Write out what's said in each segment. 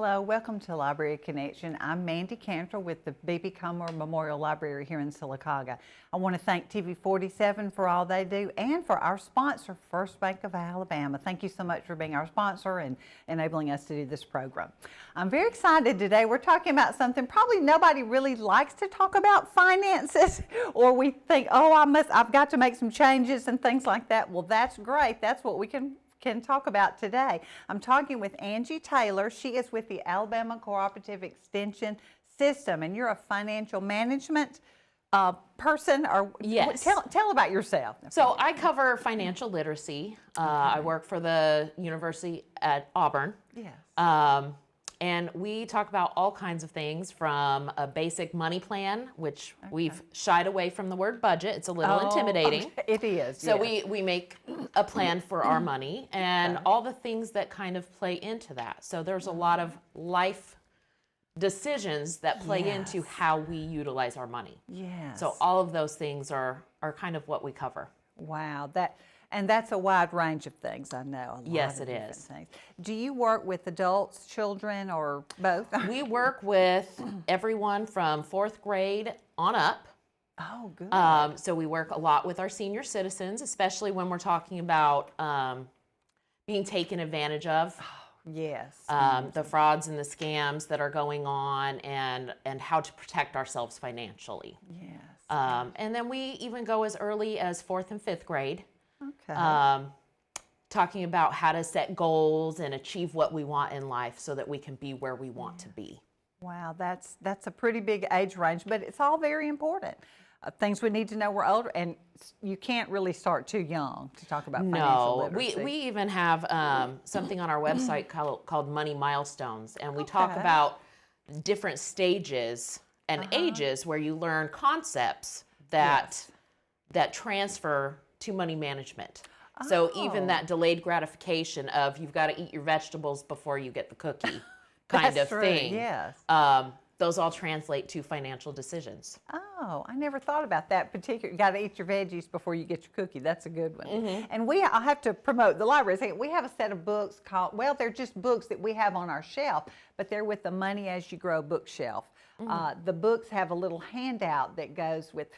Hello, welcome to Library Connection. I'm Mandi Cantrell with the B.B. Comer Memorial Library here in Sylacauga. I want to thank TV 47 for all they do and for our sponsor, First Bank of Alabama. Thank you so much for being our sponsor and enabling us to do this program. I'm very excited today. We're talking about something probably nobody really likes to talk about, finances, or we think, oh, I've got to make some changes and things like that. Well, that's great. That's what we can talk about today. I'm talking with Angie Taylor. She is with the Alabama Cooperative Extension System, and you're a financial management person. Or yes. Tell about yourself. So I cover financial literacy. I work for the University at Auburn. Yes. And we talk about all kinds of things, from a basic money plan, which we've shied away from the word budget. It's a little intimidating. Okay. It is. So yes. we make a plan for our money and all the things that kind of play into that. So there's a lot of life decisions that play into how we utilize our money. Yes. So all of those things are kind of what we cover. Wow. And that's a wide range of things, I know. Yes, it is. Things. Do you work with adults, children, or both? We work with everyone from 4th grade on up. Oh, good. So we work a lot with our senior citizens, especially when we're talking about being taken advantage of. Yes. The frauds and the scams that are going on, and how to protect ourselves financially. Yes. And then we even go as early as 4th and 5th grade. Okay. Talking about how to set goals and achieve what we want in life so that we can be where we want to be. Wow, that's a pretty big age range, but it's all very important. Things we need to know. We're older, and you can't really start too young to talk about financial literacy. We even have something on our website called Money Milestones, and we talk about different stages and ages where you learn concepts that transfer to money management. So even that delayed gratification of you've got to eat your vegetables before you get the cookie kind of thing. Yes. Those all translate to financial decisions. Oh, I never thought about that particular. You got to eat your veggies before you get your cookie. That's a good one. Mm-hmm. And I have to promote the library. We have a set of books called, well, they're just books that we have on our shelf, but they're with the Money as You Grow bookshelf. The books have a little handout that goes with,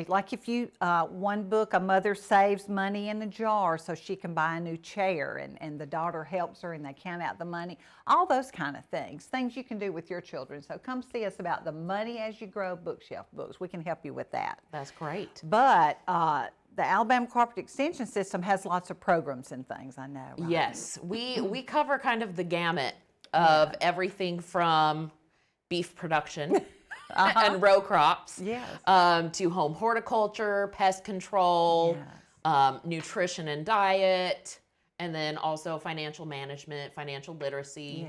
like if you, one book, a mother saves money in a jar so she can buy a new chair, and the daughter helps her and they count out the money, all those kind of things you can do with your children. So come see us about the Money as You Grow bookshelf books. We can help you with that. That's great. But the Alabama Cooperative Extension System has lots of programs and things, I know. Right? Yes, we cover kind of the gamut of everything from beef production and row crops to home horticulture, pest control, nutrition and diet, and then also financial management, financial literacy,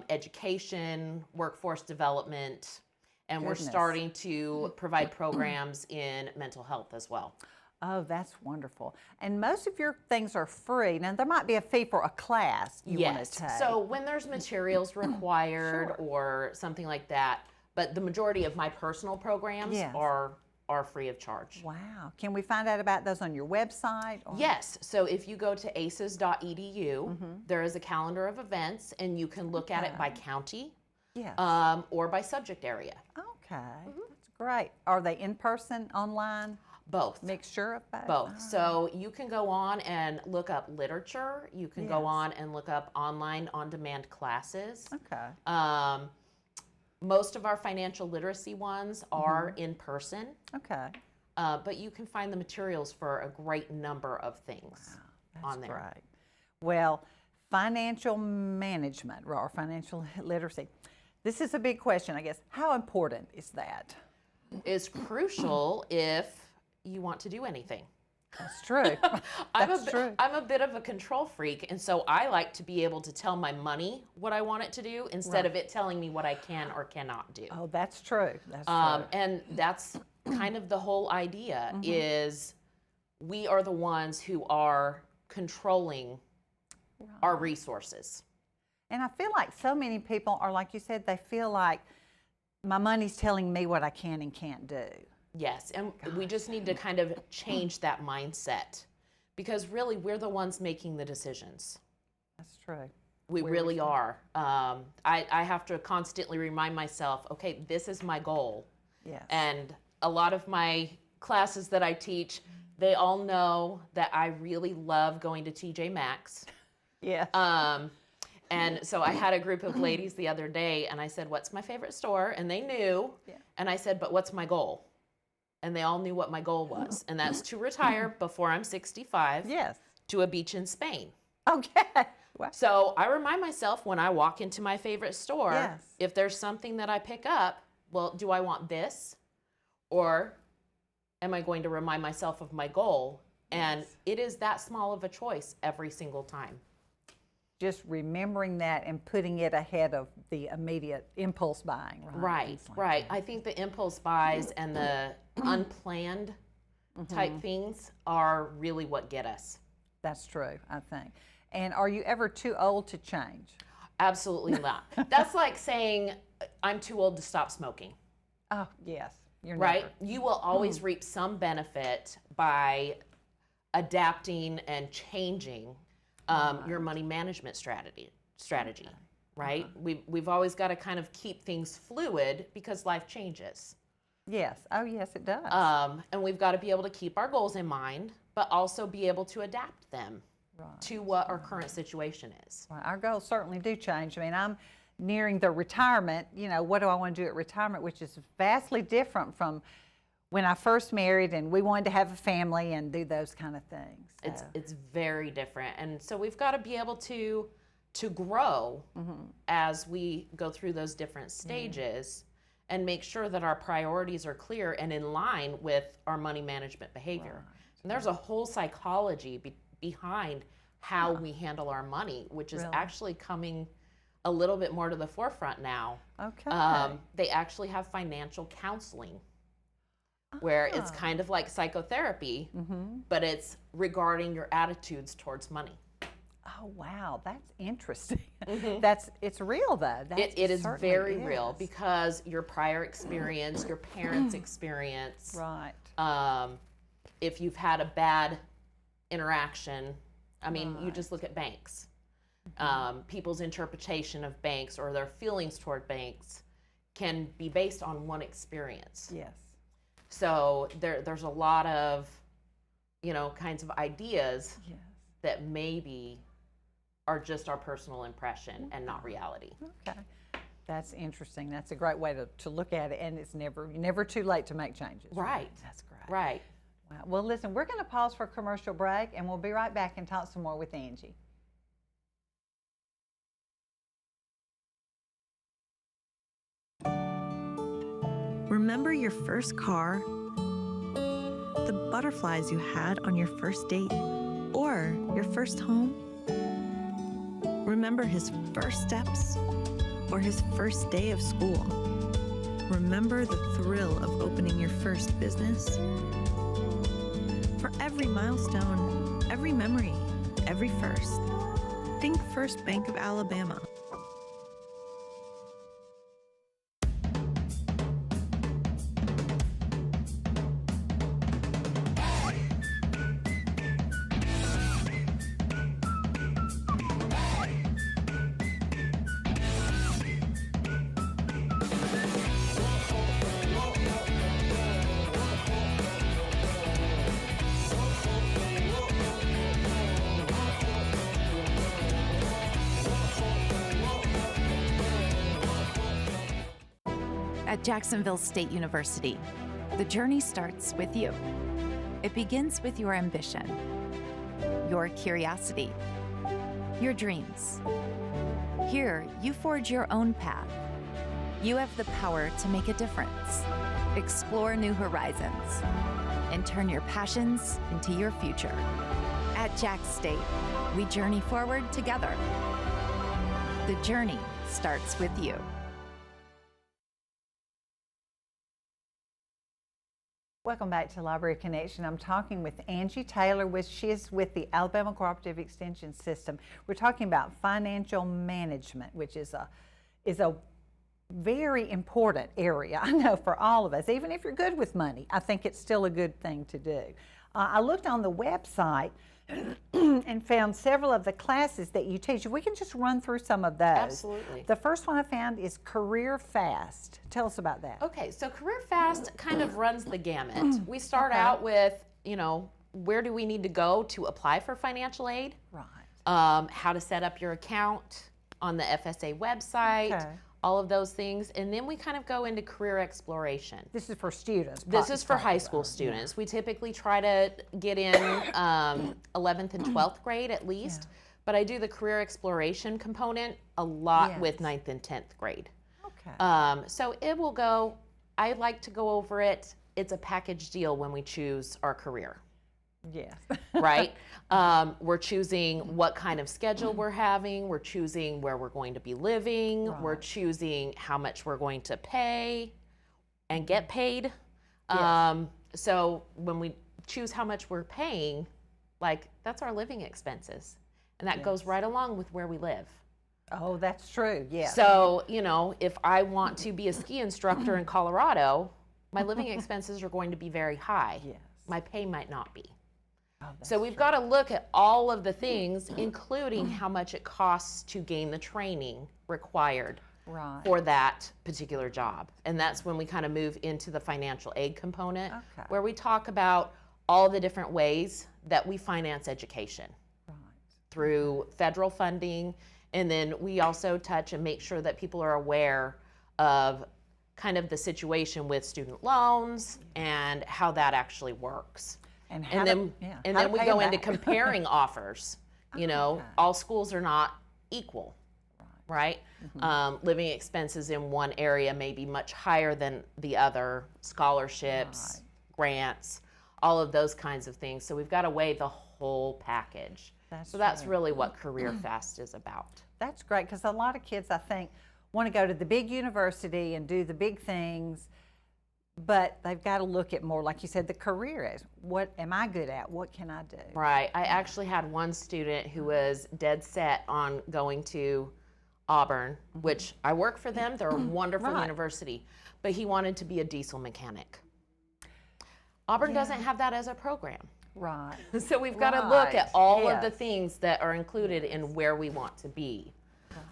education, workforce development, and we're starting to provide programs in mental health as well. Oh, that's wonderful. And most of your things are free. Now, there might be a fee for a class you want to take. So when there's materials required or something like that, but the majority of my personal programs are free of charge. Wow. Can we find out about those on your website? Or? Yes. So if you go to aces.edu, there is a calendar of events, and you can look at it by county or by subject area. Okay. That's great. Are they in person, online? Both. Mixture of both? Both. So you can go on and look up literature. You can go on and look up online on-demand classes. Okay. Most of our financial literacy ones are in person. Okay. But you can find the materials for a great number of things on there. That's right. Well, financial management or financial literacy. This is a big question, I guess. How important is that? It's crucial if you want to do anything. That's true. I'm a bit of a control freak, and so I like to be able to tell my money what I want it to do instead of it telling me what I can or cannot do. Oh, that's true. That's true. And that's kind of the whole idea is we are the ones who are controlling our resources. And I feel like so many people are, like you said, they feel like my money's telling me what I can and can't do. Yes, and we just need to kind of change that mindset, because really we're the ones making the decisions. That's true. We really are. I have to constantly remind myself, okay, this is my goal. Yes. And a lot of my classes that I teach, they all know that I really love going to TJ Maxx. Yeah. And so I had a group of ladies the other day, and I said, what's my favorite store? And they knew. Yeah. And I said, but what's my goal? And they all knew what my goal was. And that's to retire before I'm 65. Yes. To a beach in Spain. Okay. Wow. So I remind myself when I walk into my favorite store, Yes. if there's something that I pick up, well, do I want this? Or am I going to remind myself of my goal? And it is that small of a choice every single time. Just remembering that and putting it ahead of the immediate impulse buying, right? Right, right. I think the impulse buys and the unplanned type things are really what get us. That's true, I think. And are you ever too old to change? Absolutely not. That's like saying, I'm too old to stop smoking. Oh, yes. You're right? Never. You will always reap some benefit by adapting and changing your money management strategy, right? We've always got to kind of keep things fluid because life changes. Yes. Oh, yes, it does. And we've got to be able to keep our goals in mind, but also be able to adapt them to what our current situation is. Well, our goals certainly do change. I mean, I'm nearing the retirement, what do I want to do at retirement, which is vastly different from when I first married and we wanted to have a family and do those kind of things. So. It's very different. And so we've got to be able to grow as we go through those different stages and make sure that our priorities are clear and in line with our money management behavior. Right. And there's a whole psychology behind how we handle our money, which is actually coming a little bit more to the forefront now. Okay. They actually have financial counseling where it's kind of like psychotherapy, but it's regarding your attitudes towards money. Oh, wow. That's interesting. It's real, though. It is very real because your prior experience, your parents' experience. Right. If you've had a bad interaction, I mean, you just look at banks. People's interpretation of banks or their feelings toward banks can be based on one experience. Yes. So there's a lot of, kinds of ideas that maybe are just our personal impression and not reality. Okay. That's interesting. That's a great way to look at it, and it's never too late to make changes. Right. That's great. Right. Wow. Well, listen, we're going to pause for a commercial break, and we'll be right back and talk some more with Angie. Remember your first car, the butterflies you had on your first date, or your first home? Remember his first steps or his first day of school? Remember the thrill of opening your first business? For every milestone, every memory, every first, think First Bank of Alabama. At Jacksonville State University, the journey starts with you. It begins with your ambition, your curiosity, your dreams. Here, you forge your own path. You have the power to make a difference, explore new horizons, and turn your passions into your future. At Jack State, we journey forward together. The journey starts with you. Welcome back to Library Connection. I'm talking with Angie Taylor. She is with the Alabama Cooperative Extension System. We're talking about financial management, which is a very important area, I know, for all of us. Even if you're good with money, I think it's still a good thing to do. I looked on the website and found several of the classes that you teach. We can just run through some of those. Absolutely. The first one I found is Career Fast. Tell us about that. Okay, so Career Fast kind of runs the gamut. We start out with, where do we need to go to apply for financial aid? Right. How to set up your account on the FSA website, all of those things. And then we kind of go into career exploration. This is for students. This is for high school students. We typically try to get in 11th and 12th grade at least, but I do the career exploration component a lot with 9th and 10th grade. Okay. So it will go, I like to go over it. It's a package deal when we choose our career. Yes. Right? We're choosing what kind of schedule we're having. We're choosing where we're going to be living. Right. We're choosing how much we're going to pay and get paid. Yes. So when we choose how much we're paying, that's our living expenses. And that goes right along with where we live. Oh, that's true. Yes. So, if I want to be a ski instructor in Colorado, my living expenses are going to be very high. Yes. My pay might not be. Oh, that's So we've got to look at all of the things, including how much it costs to gain the training required right. for that particular job. And that's when we kind of move into the financial aid component, Okay. where we talk about all the different ways that we finance education Right. through federal funding. And then we also touch and make sure that people are aware of kind of the situation with student loans and how that actually works. And then we go into comparing offers. Okay. All schools are not equal, right? Living expenses in one area may be much higher than the other, scholarships, grants, all of those kinds of things. So we've got to weigh the whole package. That's really what Career Fast is about. That's great, because a lot of kids, I think, want to go to the big university and do the big things, but they've got to look at more, like you said, the career is, what am I good at? What can I do? Right. I actually had one student who was dead set on going to Auburn, which I work for them. They're a wonderful university, but he wanted to be a diesel mechanic. Auburn doesn't have that as a program. Right. So we've got to look at all of the things that are included in where we want to be.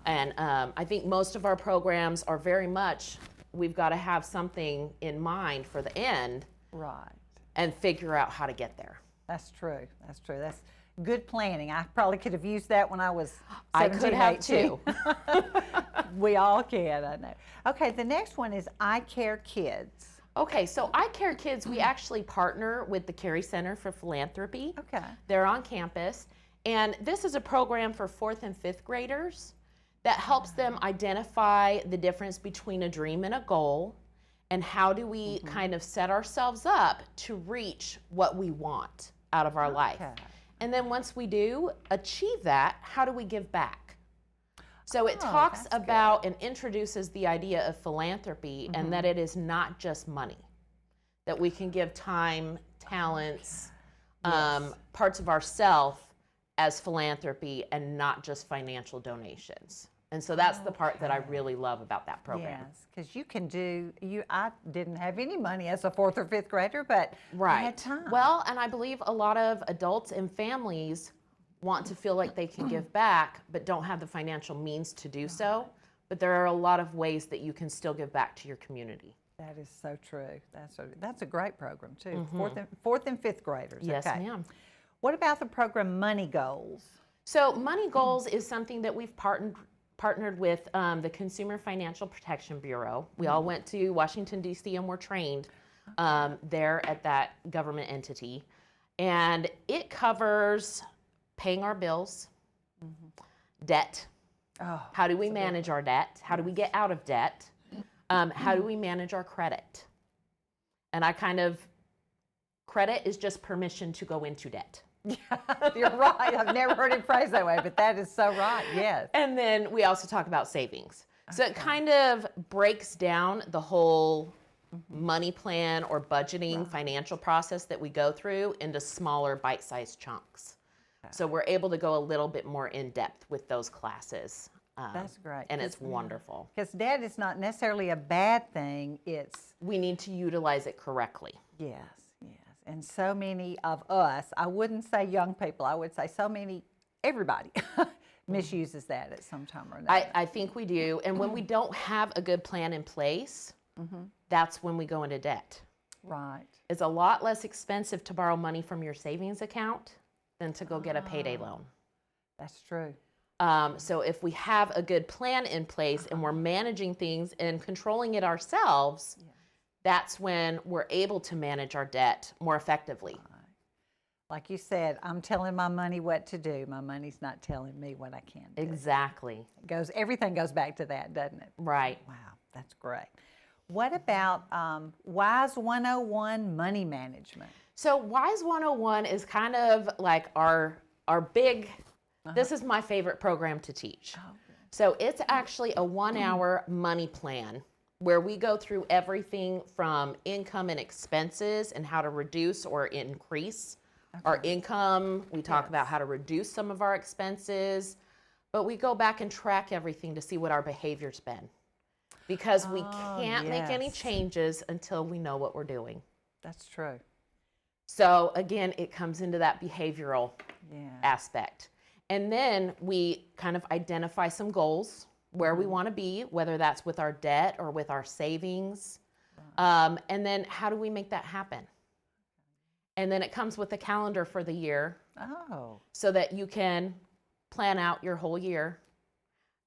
And I think most of our programs are very much, we've got to have something in mind for the end. Right. And figure out how to get there. That's true. That's true. That's good planning. I probably could have used that when I was 17, I could have 18. too. We all can, I know. Okay, the next one is I Care Kids. Okay, so I Care Kids, we actually partner with the Carey Center for Philanthropy. Okay. They're on campus. And this is a program for 4th and 5th graders that helps them identify the difference between a dream and a goal, and how do we kind of set ourselves up to reach what we want out of our life. And then once we do achieve that, how do we give back? So it talks about and introduces the idea of philanthropy, and that it is not just money, that we can give time, talents, parts of ourself as philanthropy and not just financial donations. And so that's the part that I really love about that program. Yes, because you can do, I didn't have any money as a 4th or 5th grader, but I had time. Well, and I believe a lot of adults and families want to feel like they can give back, but don't have the financial means to do so. But there are a lot of ways that you can still give back to your community. That is so true. That's a great program too. 4th and 5th graders. Yes, okay. ma'am. What about the program Money Goals? So Money Goals is something that we've partnered with the Consumer Financial Protection Bureau. We all went to Washington, D.C. and were trained there at that government entity. And it covers paying our bills, debt. How do we manage our debt? How do we get out of debt? How do we manage our credit? And credit is just permission to go into debt. You're right. I've never heard it phrased that way, but that is so right. Yes. And then we also talk about savings. So it kind of breaks down the whole money plan or budgeting financial process that we go through into smaller bite-sized chunks. So we're able to go a little bit more in depth with those classes. That's great. And it's wonderful. Because debt is not necessarily a bad thing. We need to utilize it correctly. Yes. and so many of us, I wouldn't say young people, I would say everybody misuses that at some time or another. I think we do. And when we don't have a good plan in place, that's when we go into debt. Right. It's a lot less expensive to borrow money from your savings account than to go get a payday loan. That's true. So if we have a good plan in place and we're managing things and controlling it ourselves, that's when we're able to manage our debt more effectively. Like you said, I'm telling my money what to do. My money's not telling me what I can do. Exactly. Everything goes back to that, doesn't it? Right. Wow, that's great. What about WISE 101 money management? So WISE 101 is kind of like our big, this is my favorite program to teach. So it's actually a 1-hour money plan where we go through everything from income and expenses and how to reduce or increase our income. We talk about how to reduce some of our expenses, but we go back and track everything to see what our behavior's been. Because we can't make any changes until we know what we're doing. That's true. So again, it comes into that behavioral aspect. And then we kind of identify some goals where we want to be, whether that's with our debt or with our savings. And then how do we make that happen? And then it comes with a calendar for the year. So that you can plan out your whole year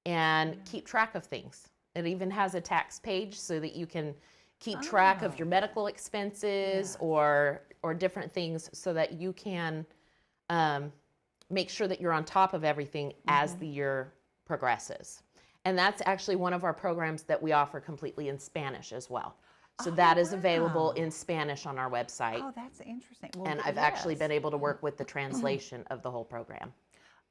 and keep track of things. It even has a tax page so that you can keep track of your medical expenses or different things so that you can make sure that you're on top of everything as the year progresses. And that's actually one of our programs that we offer completely in Spanish as well. So that is available in Spanish on our website. Oh, that's interesting. Well, And I've actually been able to work with the translation of the whole program.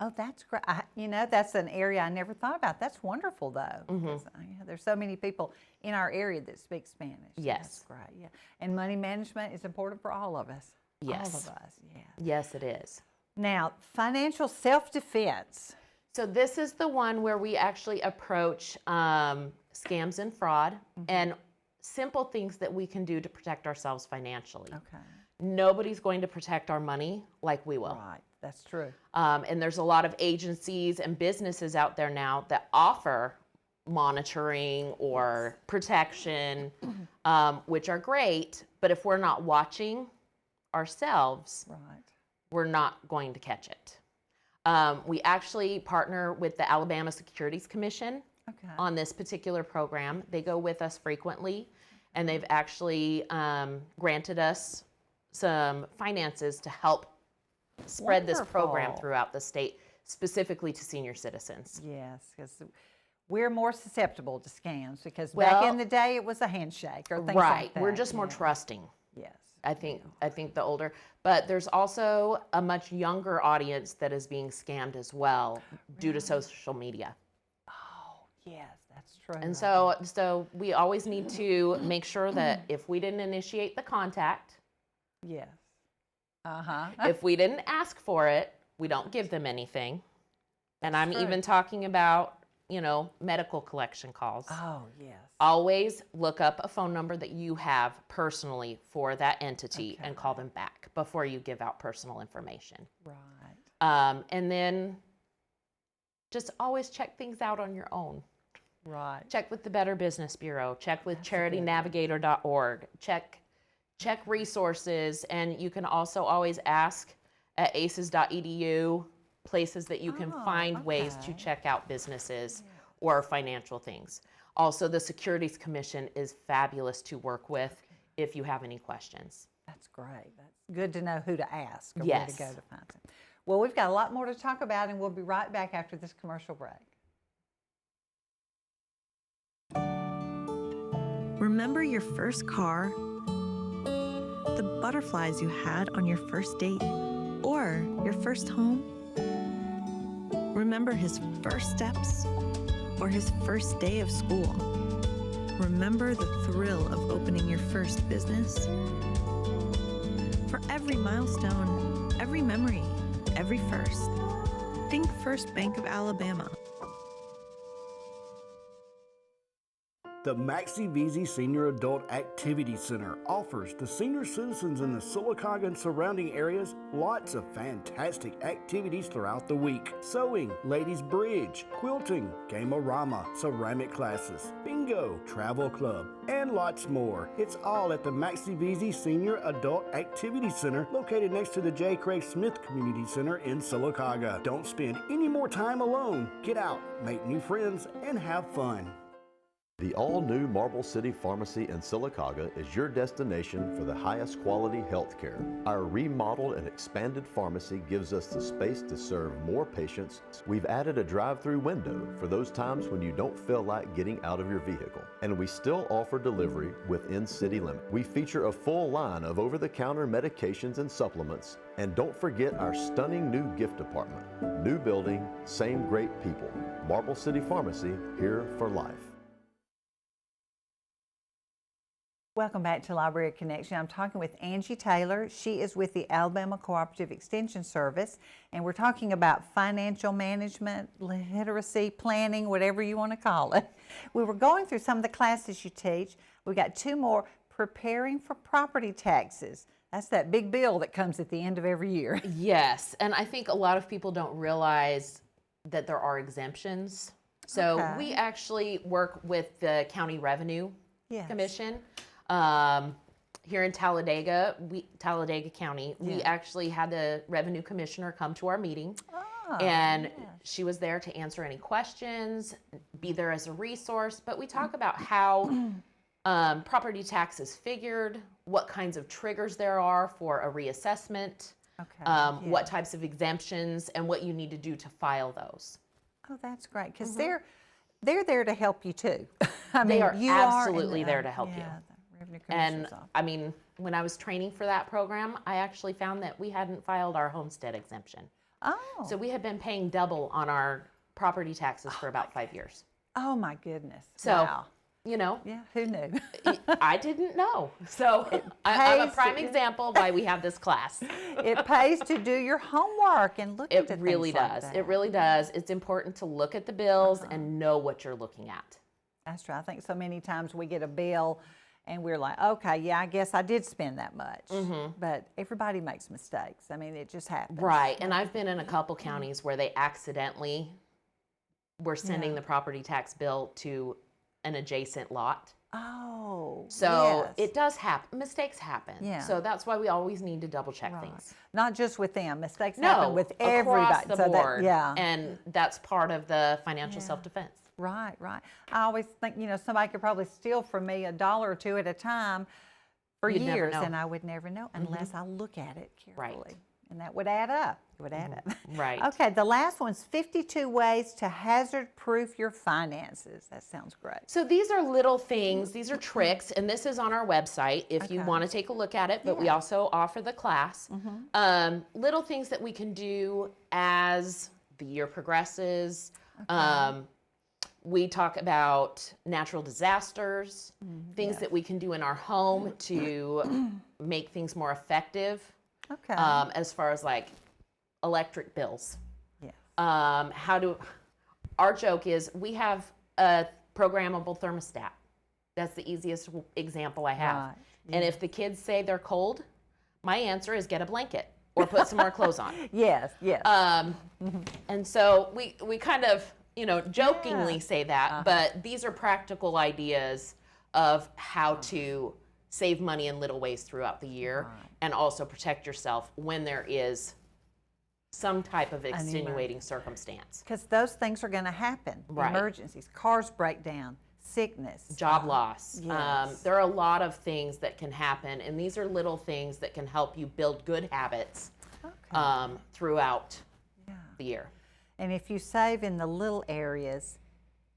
Oh, that's great. That's an area I never thought about. That's wonderful, though. There's so many people in our area that speak Spanish. Yes. That's great, yeah. And money management is important for all of us. Yes. All of us, yeah. Yes, it is. Now, financial self-defense. So this is the one where we actually approach scams and fraud and simple things that we can do to protect ourselves financially. Okay. Nobody's going to protect our money like we will. Right, that's true. And there's a lot of agencies and businesses out there now that offer monitoring or protection, which are great. But if we're not watching ourselves, we're not going to catch it. We actually partner with the Alabama Securities Commission on this particular program. They go with us frequently, and they've actually granted us some finances to help spread this program throughout the state, specifically to senior citizens. Yes, because we're more susceptible to scams because back in the day it was a handshake or things like that. We're just more trusting. Yes. I think the older, but there's also a much younger audience that is being scammed as well due to social media. Oh, yes, that's true. And so we always need to make sure that if we didn't initiate the contact, yes. if we didn't ask for it, we don't give them anything. And I'm even talking about, medical collection calls. Oh, yes. Always look up a phone number that you have personally for that entity and call them back before you give out personal information. Right. And then just always check things out on your own. Right. Check with the Better Business Bureau. Check with charitynavigator.org. Check resources, and you can also always ask at aces.edu places that you can find ways to check out businesses or financial things. Also, the Securities Commission is fabulous to work with if you have any questions. That's great. That's good to know who to ask or Yes. where to go to find them. Well, we've got a lot more to talk about, and we'll be right back after this commercial break. Remember your first car? The butterflies you had on your first date? Or your first home? Remember his first steps? Or his first day of school? Remember the thrill of opening your first business? For every milestone, every memory, every first, think First Bank of Alabama. The Maxie Veazey Senior Adult Activity Center offers the senior citizens in the Sylacauga and surrounding areas lots of fantastic activities throughout the week. Sewing, ladies bridge, quilting, game-orama, ceramic classes, bingo, travel club, and lots more. It's all at the Maxie Veazey Senior Adult Activity Center located next to the J. Craig Smith Community Center in Sylacauga. Don't spend any more time alone. Get out, make new friends, and have fun. The all-new Marble City Pharmacy in Sylacauga is your destination for the highest quality health care. Our remodeled and expanded pharmacy gives us the space to serve more patients. We've added a drive-through window for those times when you don't feel like getting out of your vehicle. And we still offer delivery within city limits. We feature a full line of over-the-counter medications and supplements. And don't forget our stunning new gift department. New building, same great people. Marble City Pharmacy, here for life. Welcome back to Library Connection. I'm talking with Angie Taylor. She is with the Alabama Cooperative Extension Service, and we're talking about financial management, literacy, planning, whatever you want to call it. We were going through some of the classes you teach. We've got two more, preparing for property taxes. That's that big bill that comes at the end of every year. Yes, and I think a lot of people don't realize that there are exemptions. So Okay. we actually work with the County Revenue Yes. Commission. Here in Talladega County, we Yeah. actually had the revenue commissioner come to our meeting, Oh, and yes. she was there to answer any questions, be there as a resource. But we talk about how property tax is figured, what kinds of triggers there are for a reassessment, Okay, what yes. types of exemptions, and what you need to do to file those. Oh, that's great, because they're there to help you too. I They mean, are you absolutely and, there to help you. yeah, the Revenue And Commissioner's office. I mean, when I was training for that program, I actually found that we hadn't filed our homestead exemption. Oh, So we had been paying double on our property taxes for about 5 years. oh my goodness. So, Wow. you know, Yeah, who knew? I didn't know. So I'm a pays prime to- example why we have this class. It pays to do your homework and look It at really things like does. that. It really does. It's important to look at the bills and know what you're looking at. That's true. I think so many times we get a bill and we're like, okay, yeah, I guess I did spend that much. But everybody makes mistakes. I mean, it just happens. Right. And I've been in a couple counties where they accidentally were sending Yeah. the property tax bill to an adjacent lot. Oh, So yes. it does happen. Mistakes happen. Yeah. So that's why we always need to double check Right. things. Not just with them. Mistakes No, happen with everybody. across the So that- board. yeah. And that's part of the financial Yeah. self-defense. Right, right. I always think, somebody could probably steal from me $1 or $2 at a time for You'd never years, know. and I would never know unless I look at it carefully. Right. And that would add up. It would add up. Right. Okay, the last one's 52 ways to hazard-proof your finances. That sounds great. So these are little things, these are tricks, and this is on our website if you Okay. want to take a look at it, but we Yeah. also offer the class. Little things that we can do as the year progresses. We talk about natural disasters, things that we can do in our home to make things more effective, Okay. as far as like electric bills. Yes. Our joke is we have a programmable thermostat. That's the easiest example I have. Right, And if the kids say they're cold, my answer is get a blanket or put some more clothes on. Yes, yes. And so we kind of, jokingly Yeah. say that, but these are practical ideas of how to save money in little ways throughout the year and also protect yourself when there is some type of extenuating circumstance. Because those things are going to happen. Right. Emergencies, cars break down, sickness. Job loss. Yes. There are a lot of things that can happen, and these are little things that can help you build good habits throughout the year. And if you save in the little areas,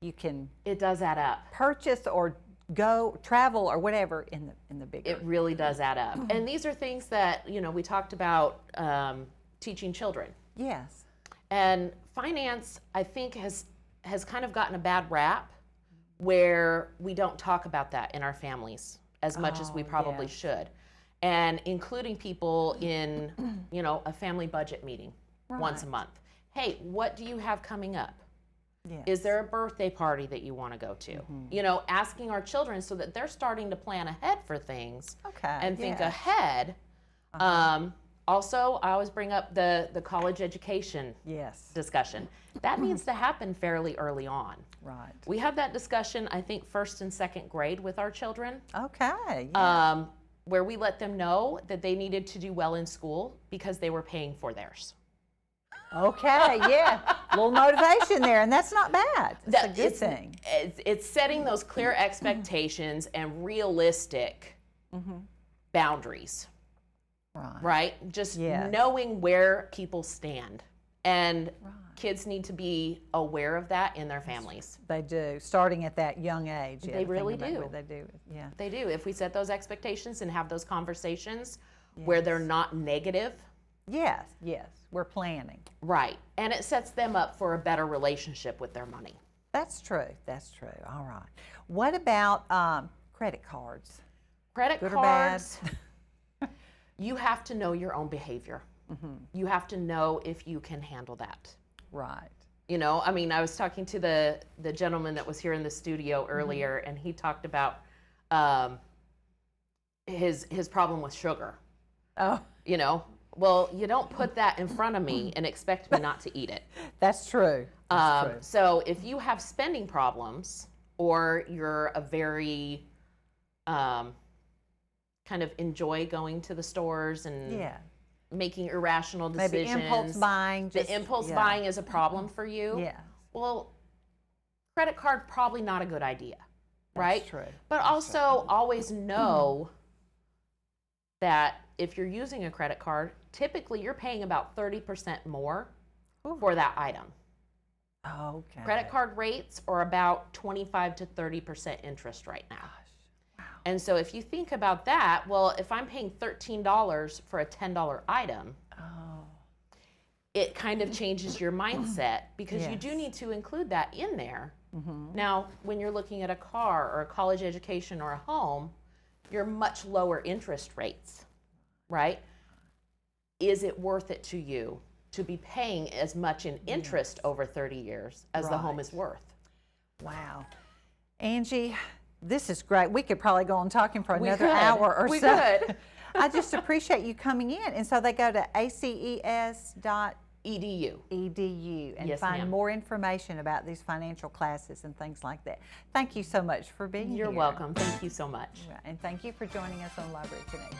you can It does add up. purchase or go travel or whatever in the bigger. It really does add up. And these are things that, we talked about teaching children. Yes. And finance, I think, has kind of gotten a bad rap where we don't talk about that in our families as much as we probably yes. should. And including people in, a family budget meeting once a month. Hey, what do you have coming up? Yes. Is there a birthday party that you want to go to? You know, asking our children so that they're starting to plan ahead for things and think yes. ahead. Also, I always bring up the college education Yes. discussion. That needs to happen fairly early on. Right. We have that discussion, I think, 1st and 2nd grade with our children, Okay. Yeah. where we let them know that they needed to do well in school because they were paying for theirs. Okay. Yeah. A little motivation there, and that's not bad. That's a good It's- thing. It's setting those clear expectations and realistic boundaries, Right. right? Just Yes. knowing where people stand. And kids need to be aware of that in their families. They do, starting at that young age. Yeah, They to think really about do. what They do. Yeah. They do. If we set those expectations and have those conversations where they're not negative, Yes. Yes. We're planning. right, and it sets them up for a better relationship with their money. That's true. That's true. All right. What about credit cards? Credit Good or bad? cards, you have to know your own behavior. You have to know if you can handle that. Right. You know, I mean, I was talking to the gentleman that was here in the studio earlier, and he talked about his problem with sugar. Oh, You know, well, you don't put that in front of me and expect me not to eat it. that's true. That's true. So if you have spending problems, or you're a very kind of enjoy going to the stores and Yeah. making irrational decisions. Maybe impulse buying. The impulse buying is a problem for you. Yeah. Well, credit card probably not a good idea, right? That's true. But also always know that if you're using a credit card, typically you're paying about 30% more for that item. Okay. Credit card rates are about 25 to 30% interest right now. And so if you think about that, well, if I'm paying $13 for a $10 item, it kind of changes your mindset, because you do Yes. need to include that in there. Now, when you're looking at a car or a college education or a home, you're much lower interest rates, right? Is it worth it to you to be paying as much in interest over 30 years as the home Right. is worth? Wow. Angie, this is great. We could probably go on talking for We another could. hour or We so. could. I just appreciate you coming in. And so they go to aces.edu EDU. and Yes, find ma'am. more information about these financial classes and things like that. Thank you so much for being here. You're welcome. Thank you so much. And thank you for joining us on Library Connection.